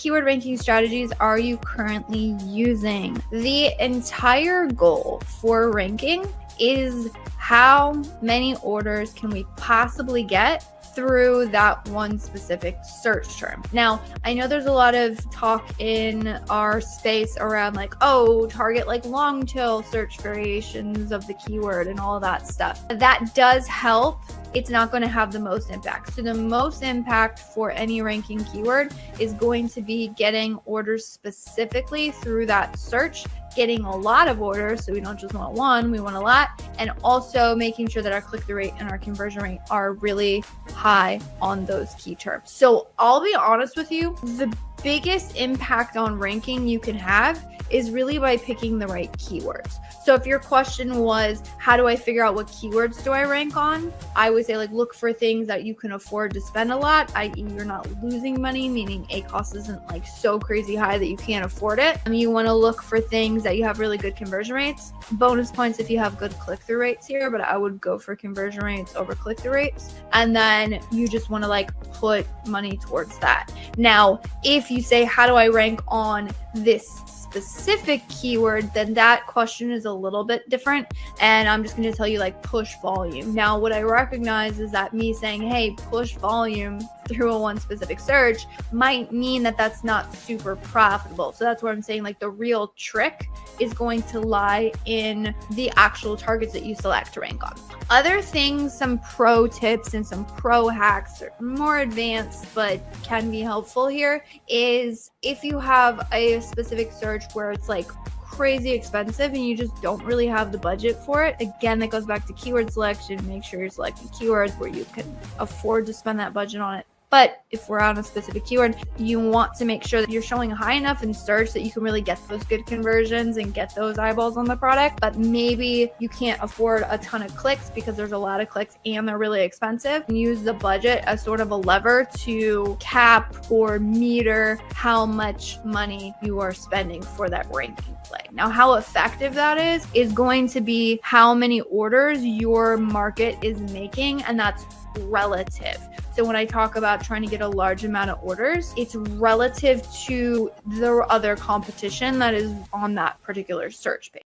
keyword ranking strategies are you currently using? The entire goal for ranking is how many orders can we possibly get through that one specific search term. Now, I know there's a lot of talk in our space around like, oh, target like long tail search variations of the keyword and all that stuff. That does help. It's not going to have the most impact. So the most impact for any ranking keyword is going to be getting orders specifically through that search, getting a lot of orders. So we don't just want one, we want a lot. And also making sure that our click-through rate and our conversion rate are really high on those key terms. So I'll be honest with you, the biggest impact on ranking you can have is really by picking the right keywords. So if your question was, how do I figure out what keywords do I rank on? I would say like look for things that you can afford to spend a lot, i.e. you're not losing money, meaning ACoS isn't like so crazy high that you can't afford it. You want to look for things that you have really good conversion rates. Bonus points if you have good click-through rates here, but I would go for conversion rates over click-through rates. And then you just want to like put money towards that. Now, if you say, how do I rank on this specific keyword, then that question is a little bit different. And I'm just going to tell you like push volume. Now, what I recognize is that me saying, hey, push volume through a one specific search might mean that that's not super profitable. So that's where I'm saying like the real trick is going to lie in the actual targets that you select to rank on. Other things, some pro tips and some pro hacks are more advanced but can be helpful here, is if you have a specific search where it's like crazy expensive and you just don't really have the budget for it. Again, that goes back to keyword selection. Make sure you're selecting keywords where you can afford to spend that budget on it. But if we're on a specific keyword, you want to make sure that you're showing high enough in search that you can really get those good conversions and get those eyeballs on the product. But maybe you can't afford a ton of clicks because there's a lot of clicks and they're really expensive. And use the budget as sort of a lever to cap or meter how much money you are spending for that ranking play. Now, how effective that is going to be how many orders your market is making, and that's relative. So when I talk about trying to get a large amount of orders, it's relative to the other competition that is on that particular search page.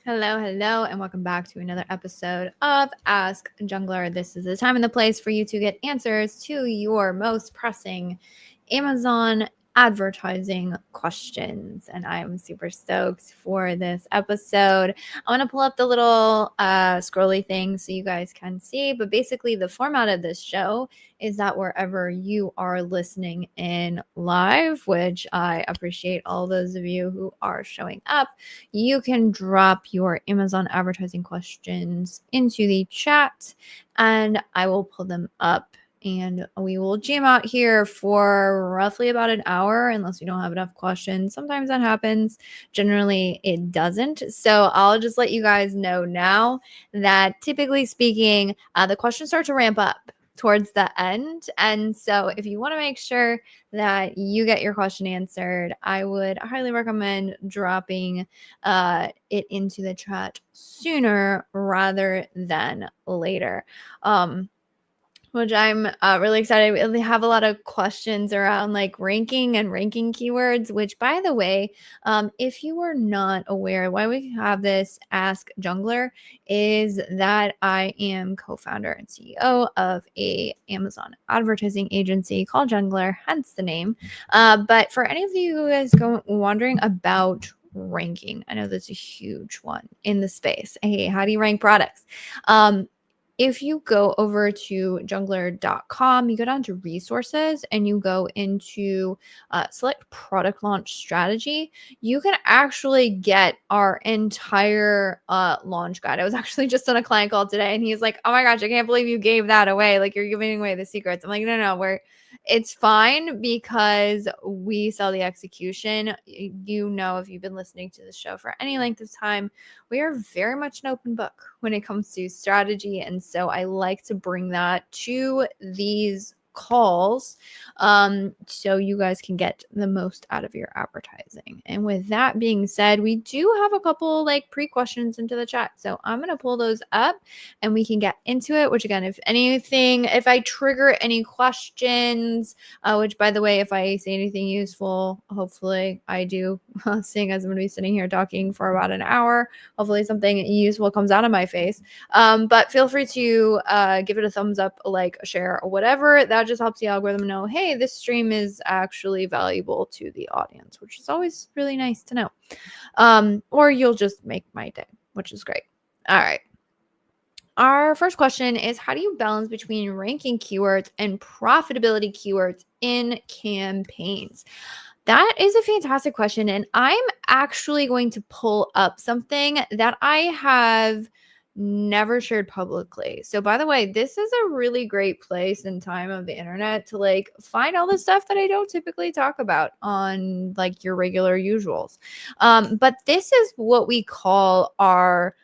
Hello, and welcome back to another episode of Ask Junglr. This is the time and the place for you to get answers to your most pressing Amazon advertising questions, and I'm super stoked for this episode. I want to pull up the little scrolly thing so you guys can see, but basically the format of this show is that wherever you are listening in live, which I appreciate all those of you who are showing up, you can drop your Amazon advertising questions into the chat and I will pull them up. And we will jam out here for roughly about an hour unless we don't have enough questions. Sometimes that happens. Generally, it doesn't. So I'll just let you guys know now that typically speaking, the questions start to ramp up towards the end. And so if you want to make sure that you get your question answered, I would highly recommend dropping it into the chat sooner rather than later. Which I'm really excited. We have a lot of questions around like ranking and ranking keywords, which by the way, if you are not aware, why we have this Ask Junglr is that I am co-founder and CEO of a Amazon advertising agency called Junglr, hence the name. But for any of you who is wondering about ranking, I know that's a huge one in the space. Hey, how do you rank products? If you go over to junglr.com, you go down to resources and you go into select product launch strategy, you can actually get our entire launch guide. I was actually just on a client call today and he's like, oh my gosh, I can't believe you gave that away. Like you're giving away the secrets. I'm like, no, it's fine because we sell the execution. You know, if you've been listening to the show for any length of time, we are very much an open book when it comes to strategy. And so I like to bring that to these calls, so you guys can get the most out of your advertising. And with that being said, we do have a couple like pre-questions into the chat. So I'm going to pull those up and we can get into it, which again, if I trigger any questions, which by the way, if I say anything useful, hopefully I do, seeing as I'm going to be sitting here talking for about an hour, hopefully something useful comes out of my face. But feel free to give it a thumbs up, a like, a share, or whatever. That just helps the algorithm know, hey, this stream is actually valuable to the audience, which is always really nice to know. Or you'll just make my day, which is great. All right. Our first question is, how do you balance between ranking keywords and profitability keywords in campaigns? That is a fantastic question. And I'm actually going to pull up something that I have never shared publicly. So by the way, this is a really great place and time of the internet to like find all the stuff that I don't typically talk about on like your regular usuals. But this is what we call our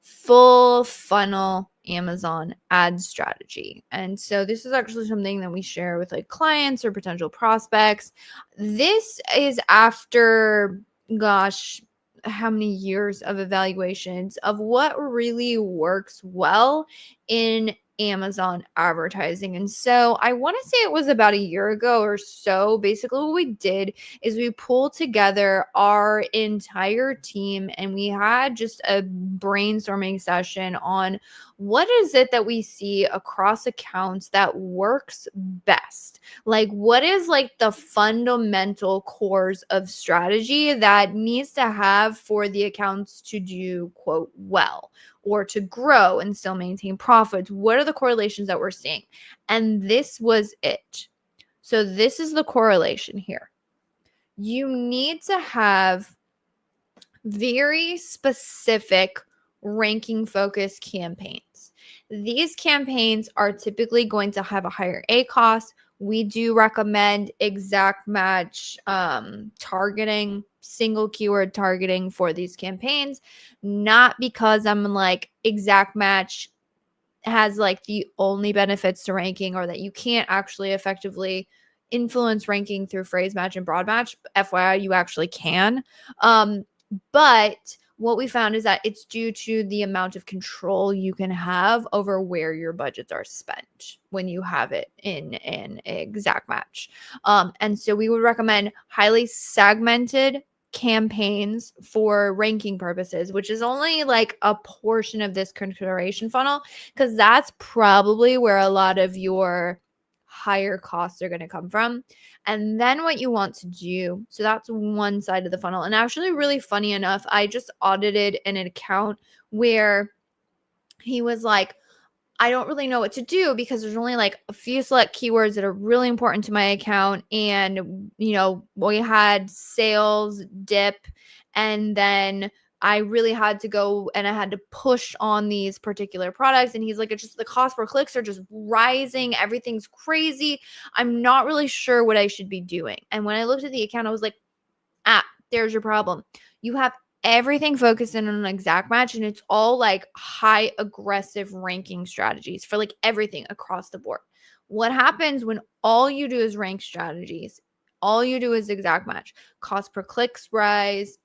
full funnel Amazon ad strategy. And so this is actually something that we share with like clients or potential prospects. This is after, gosh, how many years of evaluations of what really works well in Amazon advertising. And so I want to say it was about a year ago or so. Basically, what we did is we pulled together our entire team and we had just a brainstorming session on what is it that we see across accounts that works best. Like, what is like the fundamental cores of strategy that needs to have for the accounts to do, quote, well, or to grow and still maintain profits? What are the correlations that we're seeing? And this was it. So this is the correlation here. You need to have very specific ranking focused campaigns. These campaigns are typically going to have a higher ACoS. We do recommend exact match targeting, single keyword targeting for these campaigns, not because I'm like exact match has like the only benefits to ranking or that you can't actually effectively influence ranking through phrase match and broad match. FYI, you actually can. But what we found is that it's due to the amount of control you can have over where your budgets are spent when you have it in an exact match. And so we would recommend highly segmented campaigns for ranking purposes, which is only like a portion of this consideration funnel, because that's probably where a lot of your higher costs are going to come from. And then what you want to do, so that's one side of the funnel. And actually, really funny enough, I just audited an account where he was like, I don't really know what to do because there's only like a few select keywords that are really important to my account. And, you know, we had sales dip, and then I really had to go and I had to push on these particular products. And he's like, it's just the cost per clicks are just rising. Everything's crazy. I'm not really sure what I should be doing. And when I looked at the account, I was like, there's your problem. You have everything focused in on an exact match, and it's all like high aggressive ranking strategies for like everything across the board. What happens when all you do is rank strategies? All you do is exact match. Cost per clicks rise.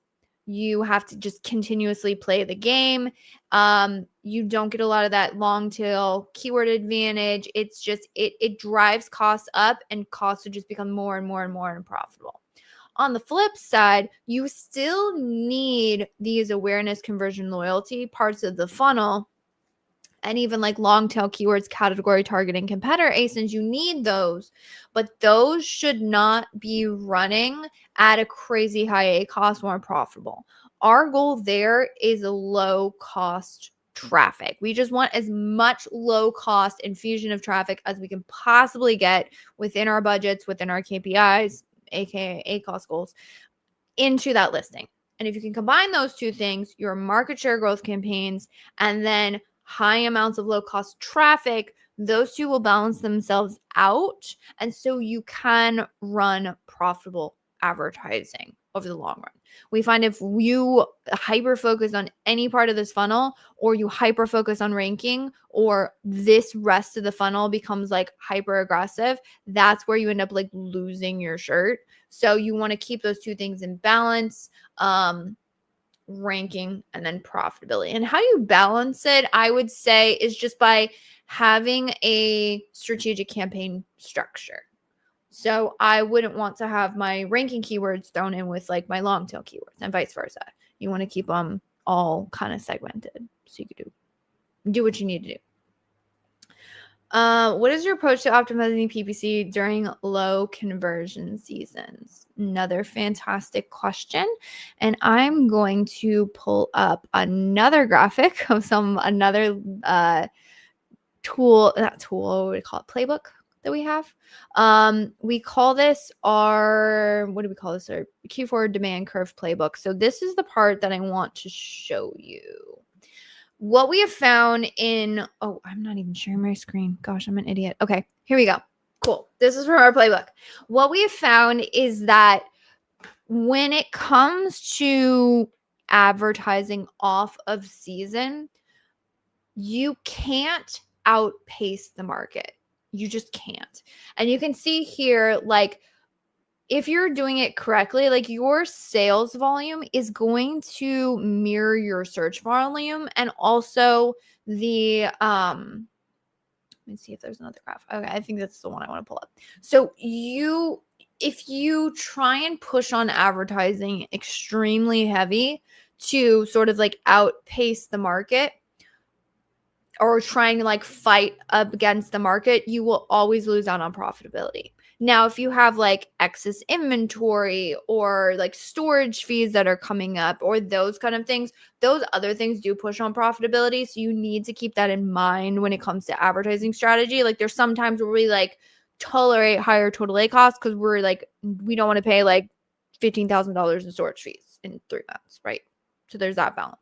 You have to just continuously play the game. You don't get a lot of that long tail keyword advantage. It's just, it drives costs up, and costs will just become more and more and more unprofitable. On the flip side, you still need these awareness, conversion, loyalty parts of the funnel, and even like long tail keywords, category targeting, competitor ASINs. You need those, but those should not be running at a crazy high ACoS, more profitable. Our goal there is a low cost traffic. We just want as much low cost infusion of traffic as we can possibly get within our budgets, within our KPIs, aka ACoS goals, into that listing. And if you can combine those two things, your market share growth campaigns, and then high amounts of low cost traffic, those two will balance themselves out. And so you can run profitable advertising over the long run. We find if you hyper focus on any part of this funnel, or you hyper focus on ranking, or this rest of the funnel becomes like hyper aggressive, that's where you end up like losing your shirt. So you want to keep those two things in balance, ranking and then profitability. And how you balance it, I would say, is just by having a strategic campaign structure. So I wouldn't want to have my ranking keywords thrown in with like my long tail keywords and vice versa. You want to keep them all kind of segmented so you can do what you need to do. What is your approach to optimizing PPC during low conversion seasons? Another fantastic question. And I'm going to pull up another graphic of another tool, not tool, what do we call it? Playbook that we have. We call this our Q4 demand curve playbook. So this is the part that I want to show you. What we have found I'm not even sharing my screen. Gosh, I'm an idiot. Okay, here we go. Cool. This is from our playbook. What we have found is that when it comes to advertising off of season, you can't outpace the market. You just can't. And you can see here, like, if you're doing it correctly, like your sales volume is going to mirror your search volume, and also the let me see if there's another graph. Okay, I think that's the one I want to pull up. So if you try and push on advertising extremely heavy to sort of like outpace the market, or trying to like fight up against the market, you will always lose out on profitability. Now, if you have like excess inventory or like storage fees that are coming up or those kind of things, those other things do push on profitability. So you need to keep that in mind when it comes to advertising strategy. Like there's sometimes where we like tolerate higher total A costs because we're like, we don't want to pay like $15,000 in storage fees in 3 months, right? So there's that balance.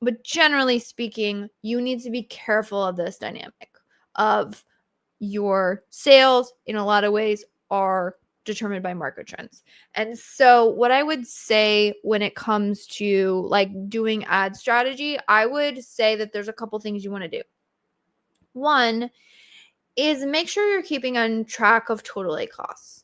But generally speaking, you need to be careful of this dynamic of your sales in a lot of ways are determined by market trends. And so what I would say when it comes to like doing ad strategy, I would say that there's a couple things you want to do. One is make sure you're keeping on track of total A costs.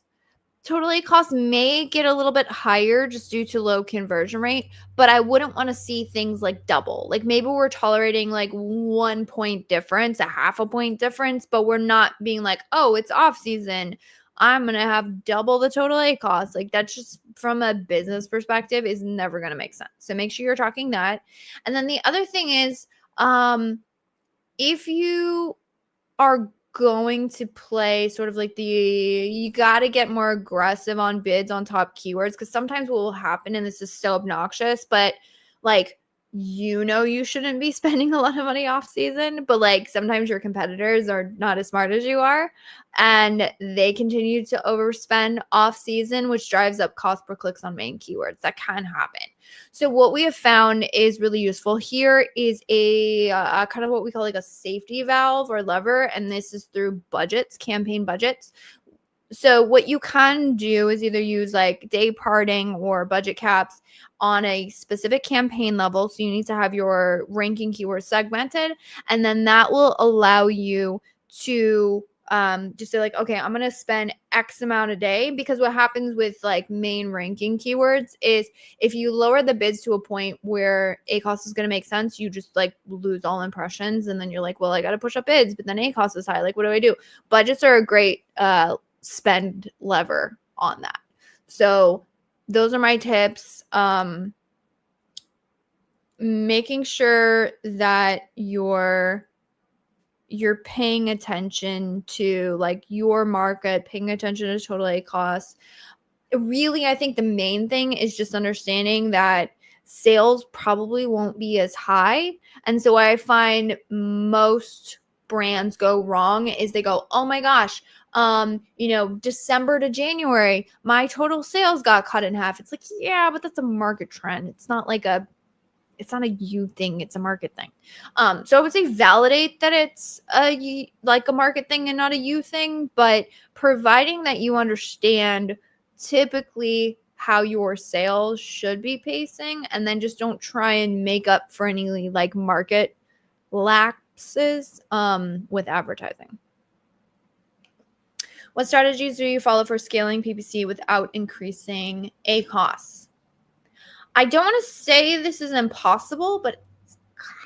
Total A costs may get a little bit higher just due to low conversion rate, but I wouldn't want to see things like double. Like maybe we're tolerating like 1 point difference, a half a point difference, but we're not being like, oh, it's off season, I'm going to have double the total A costs. Like that's just from a business perspective is never going to make sense. So make sure you're tracking that. And then the other thing is, if you are going to play sort of like you got to get more aggressive on bids on top keywords, because sometimes what will happen, and this is so obnoxious, but like, you shouldn't be spending a lot of money off season, but like sometimes your competitors are not as smart as you are and they continue to overspend off season, which drives up cost per clicks on main keywords. That can happen. So what we have found is really useful here is a kind of what we call like a safety valve or lever, and this is through budgets, campaign budgets. So what you can do is either use like day parting or budget caps on a specific campaign level. So you need to have your ranking keywords segmented, and then that will allow you to just say like, okay, I'm going to spend X amount a day, because what happens with like main ranking keywords is if you lower the bids to a point where ACoS is going to make sense, you just like lose all impressions. And then you're like, well, I got to push up bids, but then ACoS is high. Like, what do I do? Budgets are a great, spend lever on that. So those are my tips. Making sure that you're paying attention to like your market, paying attention to total A costs. Really, I think the main thing is just understanding that sales probably won't be as high. And so what I find most brands go wrong is they go, oh my gosh, December to January, my total sales got cut in half. It's like, yeah, but that's a market trend. It's not a you thing, it's a market thing. So I would say validate that it's a market thing and not a you thing, but providing that you understand typically how your sales should be pacing, and then just don't try and make up for any like market lapses with advertising. What strategies do you follow for scaling PPC without increasing ACoS? I don't want to say this is impossible, but it's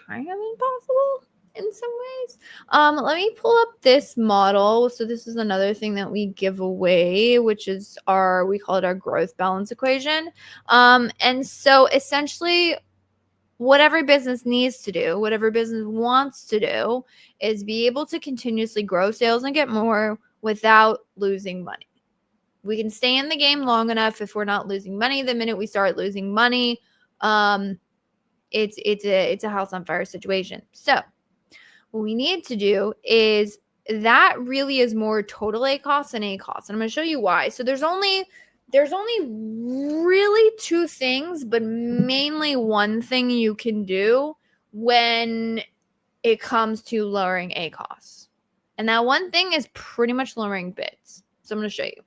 kind of impossible in some ways. Let me pull up this model. So this is another thing that we give away, which is we call it our growth balance equation. And so essentially what every business needs to do, what every business wants to do, is be able to continuously grow sales and get more without losing money. We can stay in the game long enough if we're not losing money. The minute we start losing money, it's a house on fire situation. So what we need to do is that really is more total ACoS than ACoS. And I'm going to show you why. So there's only really two things, but mainly one thing you can do when it comes to lowering ACoS. And that one thing is pretty much lowering bids. So I'm going to show you.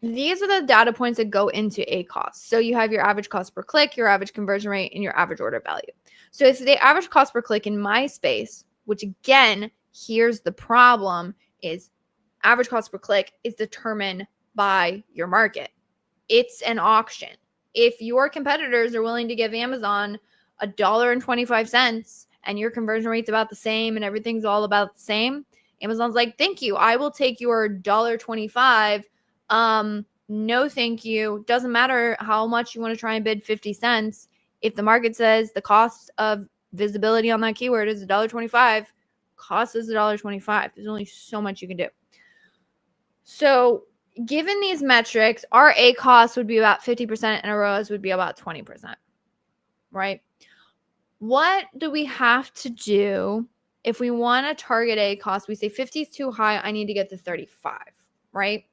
These are the data points that go into ACoS. So you have your average cost per click, your average conversion rate, and your average order value. So if the average cost per click in my space, which again, here's the problem, is average cost per click is determined by your market. It's an auction. If your competitors are willing to give Amazon $1.25 and your conversion rate's about the same and everything's all about the same, Amazon's like, thank you. I will take your $1.25. No, thank you. Doesn't matter how much you want to try and bid 50 cents. If the market says the cost of visibility on that keyword is $1.25, cost is $1.25. There's only so much you can do. So given these metrics, our ACoS would be about 50% and our ROAS would be about 20%, right? What do we have to do if we want to target ACoS? We say 50 is too high. I need to get to 35, right?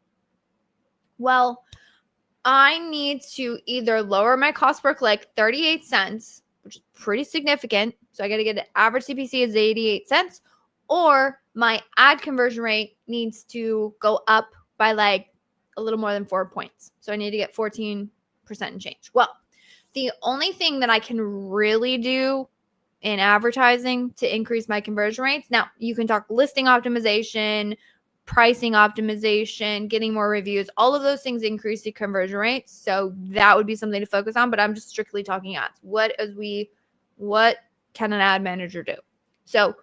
Well, I need to either lower my cost per click 38 cents, which is pretty significant. So I got to get an average CPC is 88 cents, or my ad conversion rate needs to go up by like a little more than 4 points. So I need to get 14% and change. Well, the only thing that I can really do in advertising to increase my conversion rates, now you can talk listing optimization, pricing optimization, getting more reviews, all of those things increase the conversion rates. So that would be something to focus on, but I'm just strictly talking ads. What can an ad manager do? So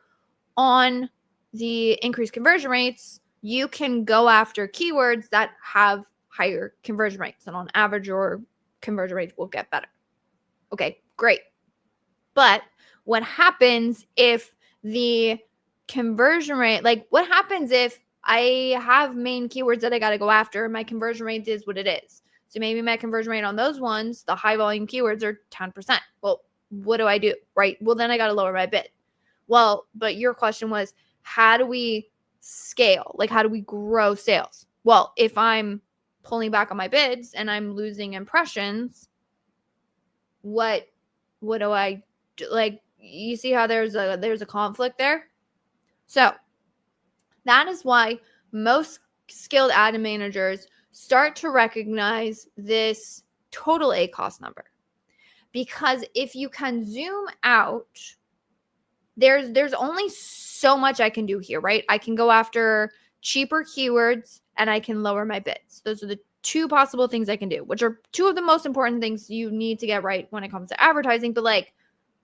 on the increased conversion rates, you can go after keywords that have higher conversion rates, and on average, your conversion rates will get better. Okay, great. But what happens if the conversion rate, like what happens if I have main keywords that I got to go after and my conversion rate is what it is? So maybe my conversion rate on those ones, the high volume keywords, are 10%. Well, what do I do, right? Well, then I got to lower my bid. Well, but your question was, how do we scale? Like, how do we grow sales? Well, if I'm pulling back on my bids and I'm losing impressions, what do I do? Like, you see how there's a conflict there? So that is why most skilled ad managers start to recognize this total ACoS number. Because if you can zoom out, there's only so much I can do here, right? I can go after cheaper keywords and I can lower my bids. Those are the two possible things I can do, which are two of the most important things you need to get right when it comes to advertising. But like,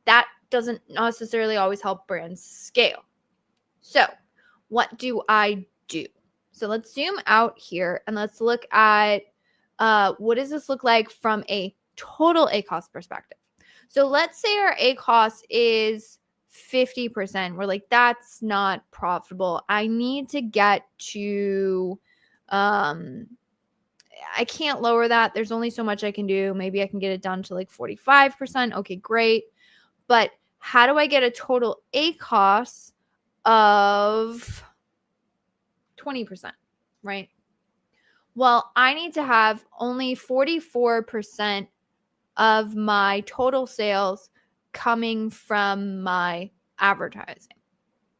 that doesn't necessarily always help brands scale. So what do I do? So let's zoom out here and let's look at what does this look like from a total ACoS perspective. So let's say our ACoS is 50%. We're like, that's not profitable. I need to get to, I can't lower that. There's only so much I can do. Maybe I can get it down to like 45%. Okay, great. But how do I get a total ACoS of 20%, right? Well, I need to have only 44% of my total sales coming from my advertising.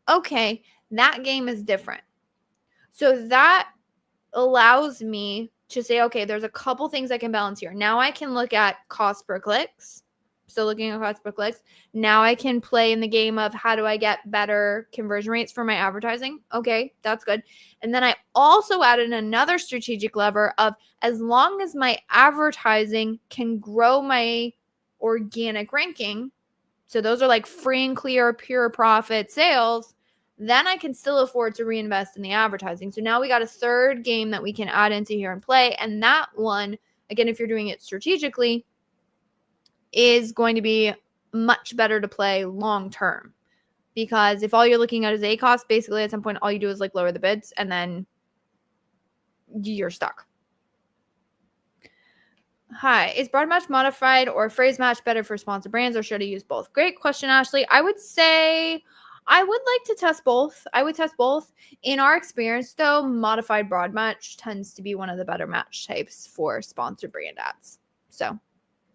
Okay, that game is different. So that allows me to say, okay, there's a couple things I can balance here. Now I can look at cost per clicks. So looking at cost per clicks. Now I can play in the game of how do I get better conversion rates for my advertising? Okay, that's good. And then I also added another strategic lever of as long as my advertising can grow my organic ranking, so those are like free and clear, pure profit sales, then I can still afford to reinvest in the advertising. So now we got a third game that we can add into here and play. And that one, again, if you're doing it strategically, is going to be much better to play long term. Because if all you're looking at is a cost, basically at some point, all you do is like lower the bids and then you're stuck. Hi, is broad match modified or phrase match better for sponsor brands, or should I use both? Great question, Ashley. I would say I would like to test both. I would test both. In our experience, though, modified broad match tends to be one of the better match types for sponsor brand ads. So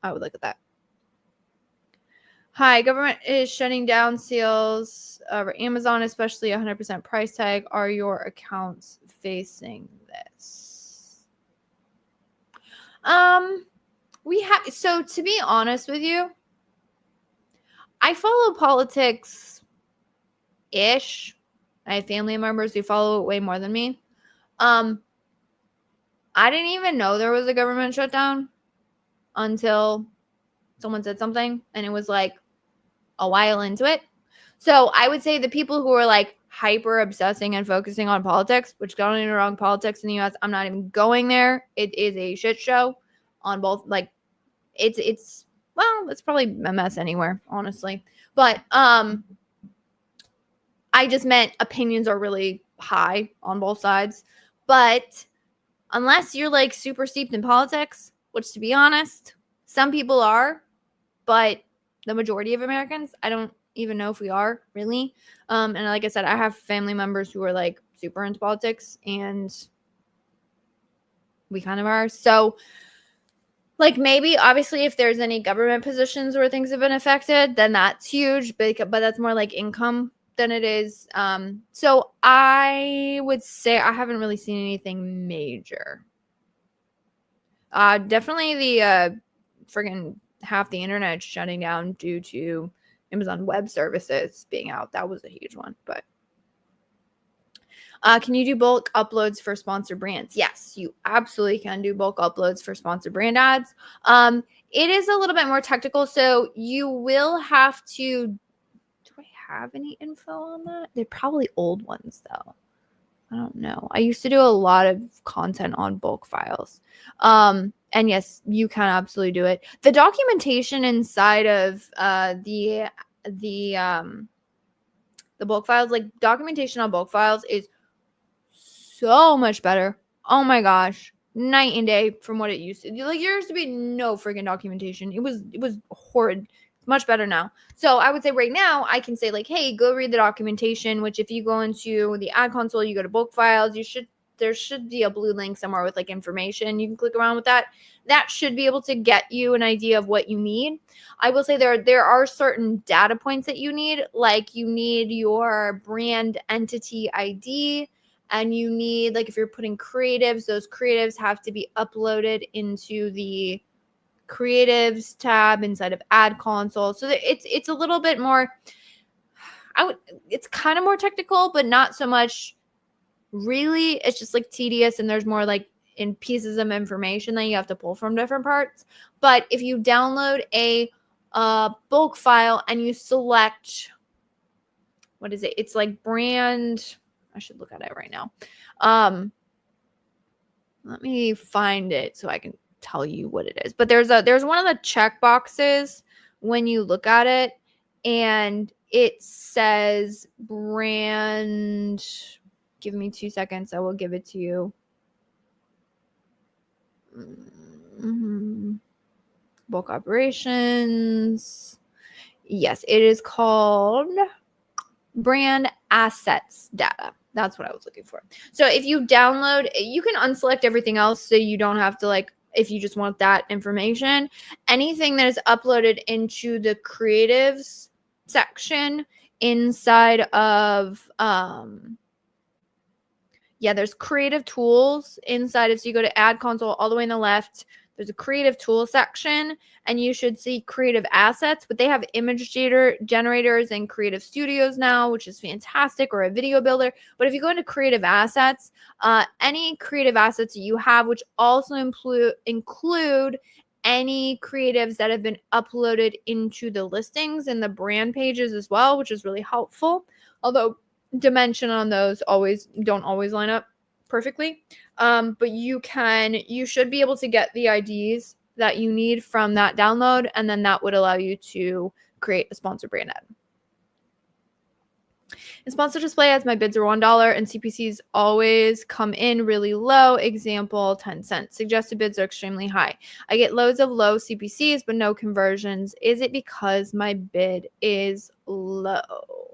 I would look at that. Hi, government is shutting down sales over Amazon, especially 100% price tag. Are your accounts facing this? So to be honest with you, I follow politics ish. I have family members who follow it way more than me. I didn't even know there was a government shutdown until someone said something, and it was like a while into it. So I would say the people who are like hyper obsessing and focusing on politics, which don't get me wrong, politics in the US, I'm not even going there. It is a shit show on both. Like it's probably a mess anywhere, honestly. But I just meant opinions are really high on both sides. But unless you're like super steeped in politics, which to be honest, some people are, but the majority of Americans, I don't even know if we are really. And like I said, I have family members who are like super into politics, and we kind of are. So like maybe obviously if there's any government positions where things have been affected, then that's huge, but that's more like income than it is. So I would say I haven't really seen anything major. Definitely the friggin' half the internet shutting down due to Amazon Web Services being out. That was a huge one. But can you do bulk uploads for sponsored brands? Yes, you absolutely can do bulk uploads for sponsored brand ads. It is a little bit more technical, so you will have to. Do I have any info on that? They're probably old ones though. I don't know. I used to do a lot of content on bulk files. And yes, you can absolutely do it. The documentation inside of the bulk files, like documentation on bulk files is so much better. Oh my gosh. Night and day from what it used to. Like there used to be no freaking documentation. It was horrid. Much better now. So I would say right now I can say like, hey, go read the documentation, which if you go into the ad console, you go to bulk files, there should be a blue link somewhere with like information. You can click around with that. That should be able to get you an idea of what you need. I will say there are certain data points that you need, like you need your brand entity ID, and you need, like if you're putting creatives, those creatives have to be uploaded into the creatives tab inside of ad console. So it's a little bit more, it's kind of more technical, but not so much really. It's just like tedious, and there's more like in pieces of information that you have to pull from different parts. But if you download a bulk file and you select, what is it? It's like brand. I should look at it right now. Let me find it so I can tell you what it is. But there's one of the check boxes when you look at it, and it says brand. Give me 2 seconds. I will give it to you. Bulk operations. Yes, it is called brand assets data. That's what I was looking for. So if you download, you can unselect everything else so you don't have to, like, if you just want that information, anything that is uploaded into the creatives section inside of Yeah, there's creative tools inside of, so you go to ad console all the way on the left. There's a creative tool section, and you should see creative assets, but they have image generators and creative studios now, which is fantastic, or a video builder. But if you go into creative assets, any creative assets that you have, which also include any creatives that have been uploaded into the listings and the brand pages as well, which is really helpful. Although dimension on those don't always line up perfectly. But you should be able to get the IDs that you need from that download, and then that would allow you to create a sponsored brand ad. In sponsored display ads, my bids are $1 and CPCs always come in really low. Example, 10 cents. Suggested bids are extremely high. I get loads of low CPCs, but no conversions. Is it because my bid is low?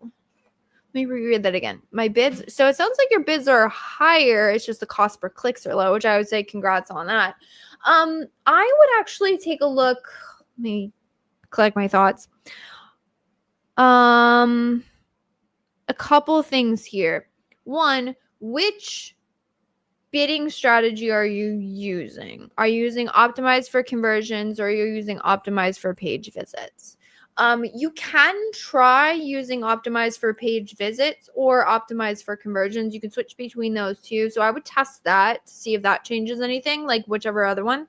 Let me reread that again. My bids. So it sounds like your bids are higher. It's just the cost per clicks are low, which I would say congrats on that. I would actually take a look. Let me collect my thoughts. A couple things here. One, which bidding strategy are you using? Are you using optimized for conversions, or are you using optimized for page visits? You can try using optimized for page visits or optimized for conversions. You can switch between those two. So I would test that to see if that changes anything, like whichever other one.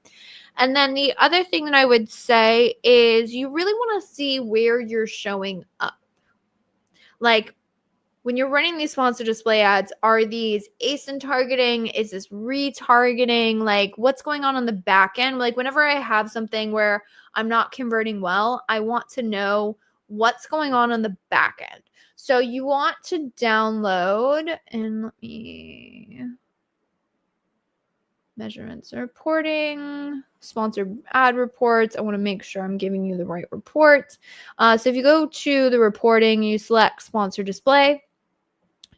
And then the other thing that I would say is you really want to see where you're showing up. Like, when you're running these sponsored display ads, are these ASIN targeting? Is this retargeting? Like, what's going on the back end? Like, whenever I have something where I'm not converting well, I want to know what's going on the back end. So you want to download, and let me measurements and reporting, sponsored ad reports. I want to make sure I'm giving you the right report. So if you go to the reporting, you select sponsored display.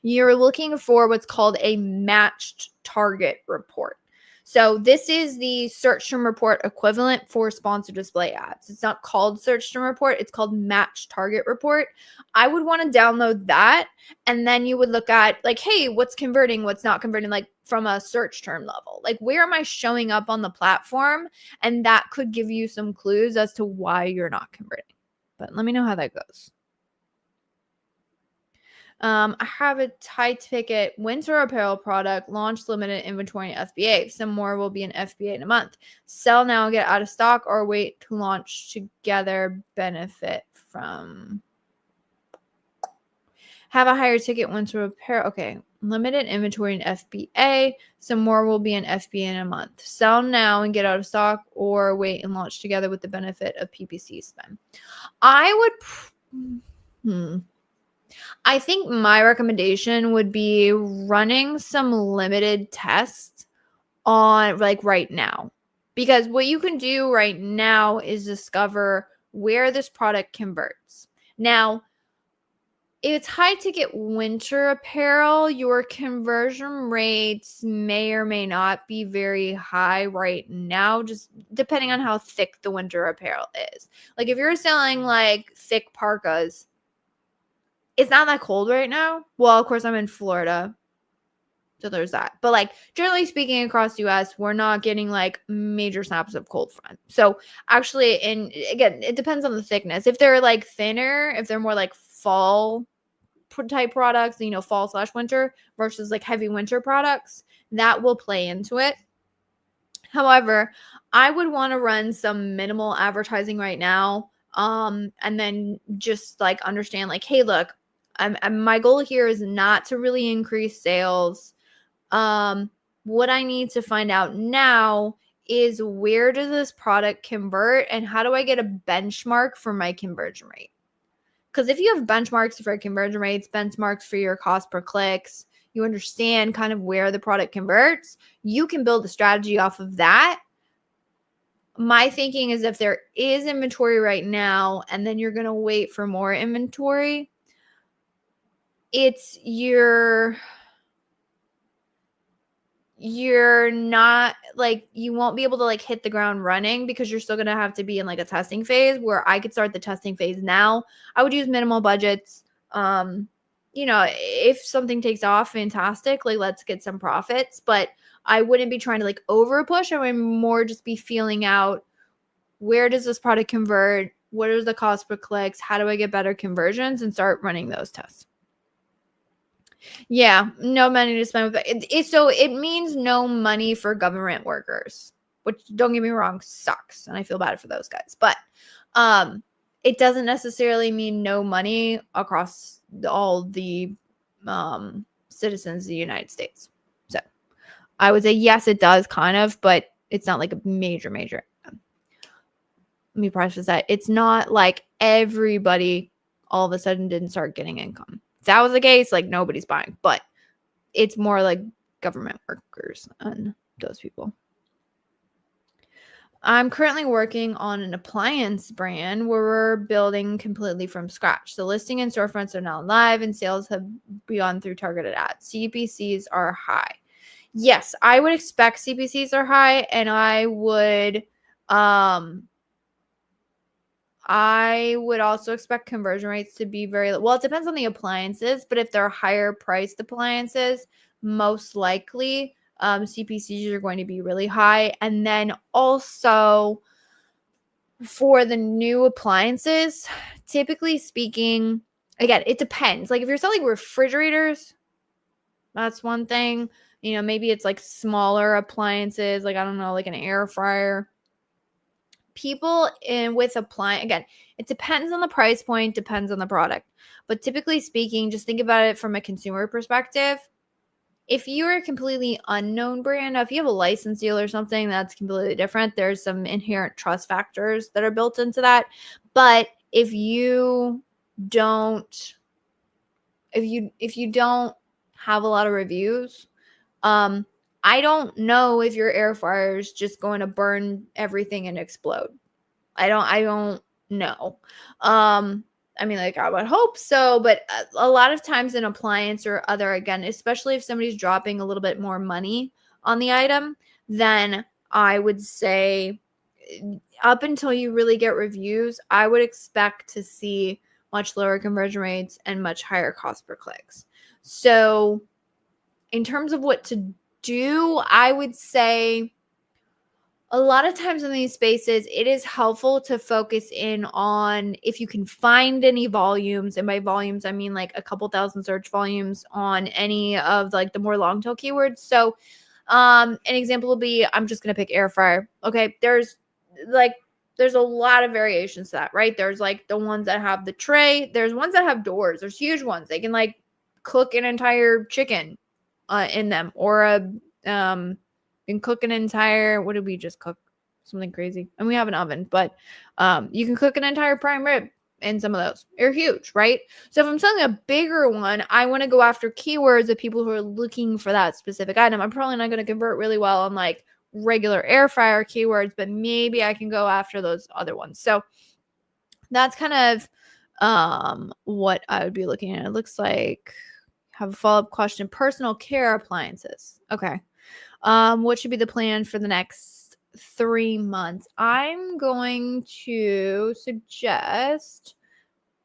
You're looking for what's called a matched target report. So this is the search term report equivalent for sponsored display ads. It's not called search term report. It's called matched target report. I would want to download that. And then you would look at like, hey, what's converting, what's not converting, like from a search term level. Like, where am I showing up on the platform? And that could give you some clues as to why you're not converting. But let me know how that goes. I have a high ticket winter apparel product, launch limited inventory in FBA. Some more will be in FBA in a month. Sell now, get out of stock, or wait to launch together, benefit from. Have a higher ticket winter apparel. Okay. Limited inventory in FBA. Some more will be in FBA in a month. Sell now and get out of stock, or wait and launch together with the benefit of PPC spend. I think my recommendation would be running some limited tests on like right now, because what you can do right now is discover where this product converts. Now, if it's high ticket winter apparel, your conversion rates may or may not be very high right now, just depending on how thick the winter apparel is. Like if you're selling like thick parkas, it's not that cold right now. Well, of course, I'm in Florida, so there's that. But like generally speaking, across the U.S., we're not getting like major snaps of cold front. So actually, and again, it depends on the thickness. If they're like thinner, if they're more like fall type products, fall/winter versus like heavy winter products, that will play into it. However, I would want to run some minimal advertising right now, and then just like understand like, hey, look. My goal here is not to really increase sales. What I need to find out now is where does this product convert and how do I get a benchmark for my conversion rate? Because if you have benchmarks for conversion rates, benchmarks for your cost per clicks, you understand kind of where the product converts, you can build a strategy off of that. My thinking is if there is inventory right now and then you're going to wait for more inventory, it's you're not like, you won't be able to like hit the ground running because you're still going to have to be in like a testing phase where I could start the testing phase now. I would use minimal budgets. if something takes off, fantastic. Like, let's get some profits. But I wouldn't be trying to like over push. I would more just be feeling out, where does this product convert? What is the cost per clicks? How do I get better conversions? And start running those tests. Yeah, no money to spend with it. So it means no money for government workers, which, don't get me wrong, sucks, and I feel bad for those guys. But it doesn't necessarily mean no money across all the citizens of the United States. So I would say yes, it does kind of, but it's not like a major. Let me preface that. It's not like everybody all of a sudden didn't start getting income. If that was the case, like, nobody's buying, but it's more like government workers and those people. I'm currently working on an appliance brand where we're building completely from scratch. The listing and storefronts are now live and sales have begun through targeted ads. CPCs are high. Yes, I would expect CPCs are high, and I would also expect conversion rates to be very well. It depends on the appliances, but if they're higher priced appliances, most likely CPCs are going to be really high. And then also for the new appliances, typically speaking, again, it depends. Like, if you're selling refrigerators, that's one thing. Maybe it's like smaller appliances, like, I don't know, like an air fryer. People with appliance, again, it depends on the price point, depends on the product. But typically speaking, just think about it from a consumer perspective. If you're a completely unknown brand, now if you have a license deal or something, that's completely different. There's some inherent trust factors that are built into that. But if you don't have a lot of reviews, I don't know if your air fryer is just going to burn everything and explode. I don't know. I mean, like, I would hope so, but a lot of times an appliance or other, again, especially if somebody's dropping a little bit more money on the item, then I would say up until you really get reviews, I would expect to see much lower conversion rates and much higher cost per clicks. So in terms of what to do, I would say a lot of times in these spaces, it is helpful to focus in on if you can find any volumes. And by volumes, I mean like a couple thousand search volumes on any of like the more long tail keywords. So an example will be, I'm just going to pick air fryer. Okay. There's a lot of variations to that, right? There's like the ones that have the tray. There's ones that have doors. There's huge ones. They can like cook an entire chicken in them, or can cook an entire, what did we just cook? Something crazy. And we have an oven, but you can cook an entire prime rib in some of those. They're huge, right? So if I'm selling a bigger one, I want to go after keywords of people who are looking for that specific item. I'm probably not going to convert really well on like regular air fryer keywords, but maybe I can go after those other ones. So that's kind of what I would be looking at. It looks like have a follow-up question. Personal care appliances. Okay. What should be the plan for the next 3 months? I'm going to suggest,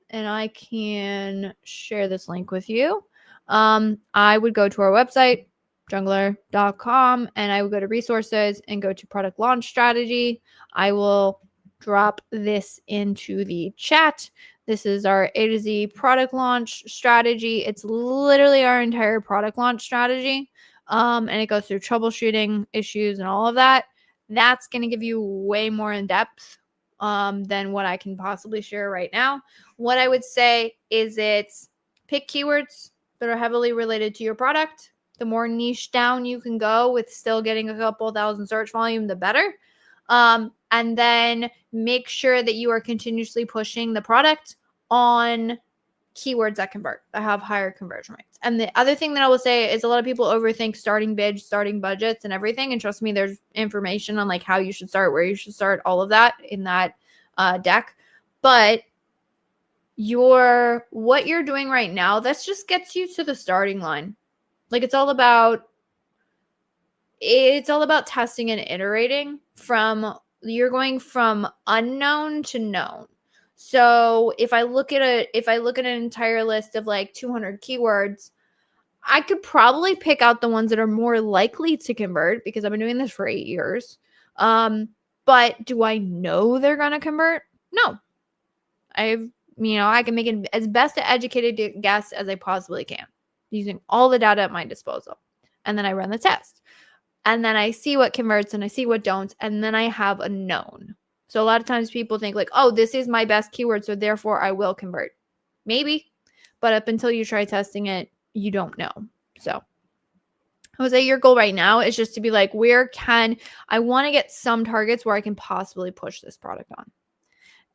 and I can share this link with you. I would go to our website, junglr.com, and I would go to resources and go to product launch strategy. I will drop this into the chat. This is our A to Z product launch strategy. It's literally our entire product launch strategy. And it goes through troubleshooting issues and all of that. That's going to give you way more in depth than what I can possibly share right now. What I would say is it's pick keywords that are heavily related to your product. The more niche down you can go with still getting a couple thousand search volume, the better. And then make sure that you are continuously pushing the product on keywords that convert, that have higher conversion rates. And the other thing that I will say is a lot of people overthink starting bids, starting budgets and everything. And trust me, there's information on like how you should start, where you should start, all of that in that deck. But what you're doing right now, that just gets you to the starting line. Like it's all about testing and iterating you're going from unknown to known. So if I look at an entire list of like 200 keywords, I could probably pick out the ones that are more likely to convert because I've been doing this for 8 years. But do I know they're going to convert? No. I can make it as best an educated guess as I possibly can using all the data at my disposal. And then I run the test. And then I see what converts and I see what don't. And then I have a known. So a lot of times people think like, oh, this is my best keyword, so therefore I will convert. Maybe. But up until you try testing it, you don't know. So I would say your goal right now is just to be like, I want to get some targets where I can possibly push this product on.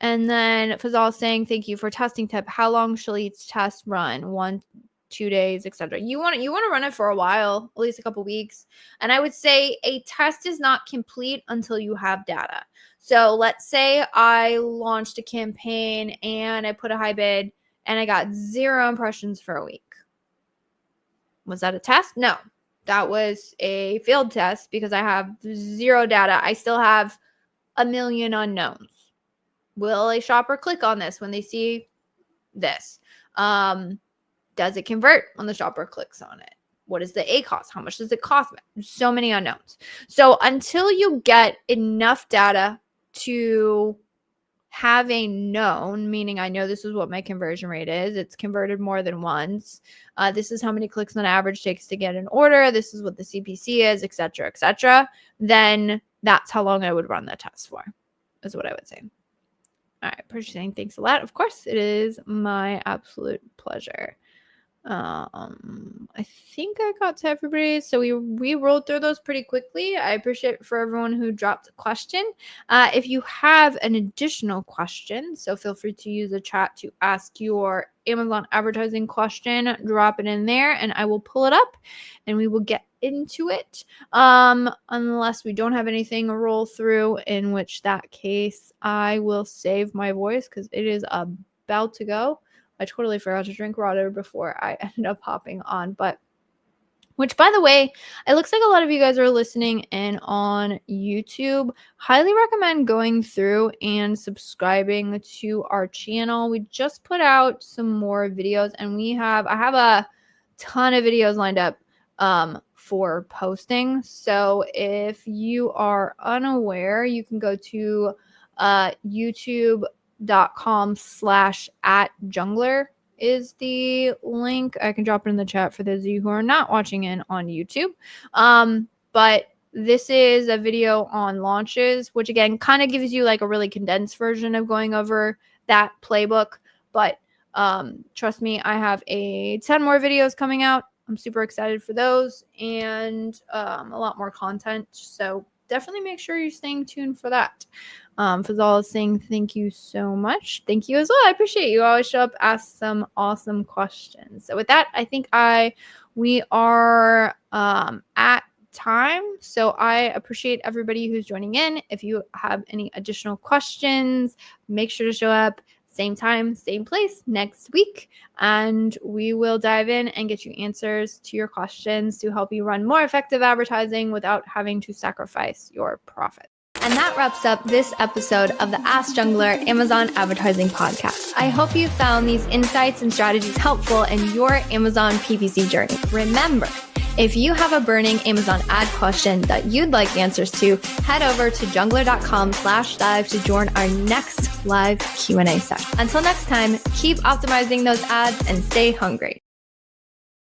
And then Fazal saying, thank you for testing tip. How long shall each test run? 1, 2 days, etc. You want to run it for a while, at least a couple weeks. And I would say a test is not complete until you have data. So let's say I launched a campaign and I put a high bid and I got 0 impressions for a week. Was that a test? No, that was a failed test because I have 0 data. I still have a million unknowns. Will a shopper click on this when they see this? Does it convert when the shopper clicks on it? What is the ACoS? How much does it cost? So many unknowns. So until you get enough data to have a known, meaning I know this is what my conversion rate is. It's converted more than once. This is how many clicks on average takes to get an order. This is what the CPC is, etc., etc. Then that's how long I would run that test for, is what I would say. All right, purchasing. Thanks a lot. Of course, it is my absolute pleasure. I think I got to everybody. So we rolled through those pretty quickly. I appreciate for everyone who dropped a question. If you have an additional question, so feel free to use the chat to ask your Amazon advertising question, drop it in there and I will pull it up and we will get into it. Unless we don't have anything to roll through, in which that case I will save my voice because it is about to go. I totally forgot to drink water before I ended up hopping on, which, by the way, it looks like a lot of you guys are listening in on YouTube. Highly recommend going through and subscribing to our channel. We just put out some more videos and I have a ton of videos lined up for posting. So if you are unaware, you can go to youtube.com/@Junglr is the link. I can drop it in the chat for those of you who are not watching in on YouTube. But this is a video on launches, which again kind of gives you like a really condensed version of going over that playbook. But trust me, I have 10 more videos coming out. I'm super excited for those and a lot more content. So definitely make sure you're staying tuned for that. Fazal is saying thank you so much. Thank you as well. I appreciate you. Always show up, ask some awesome questions. So with that, I think we are at time. So I appreciate everybody who's joining in. If you have any additional questions, make sure to show up. Same time, same place next week, and we will dive in and get you answers to your questions to help you run more effective advertising without having to sacrifice your profit. And that wraps up this episode of the Ask Junglr Amazon Advertising Podcast. I hope you found these insights and strategies helpful in your Amazon PPC journey. Remember, if you have a burning Amazon ad question that you'd like answers to, head over to junglr.com/live to join our next live Q&A session. Until next time, keep optimizing those ads and stay hungry.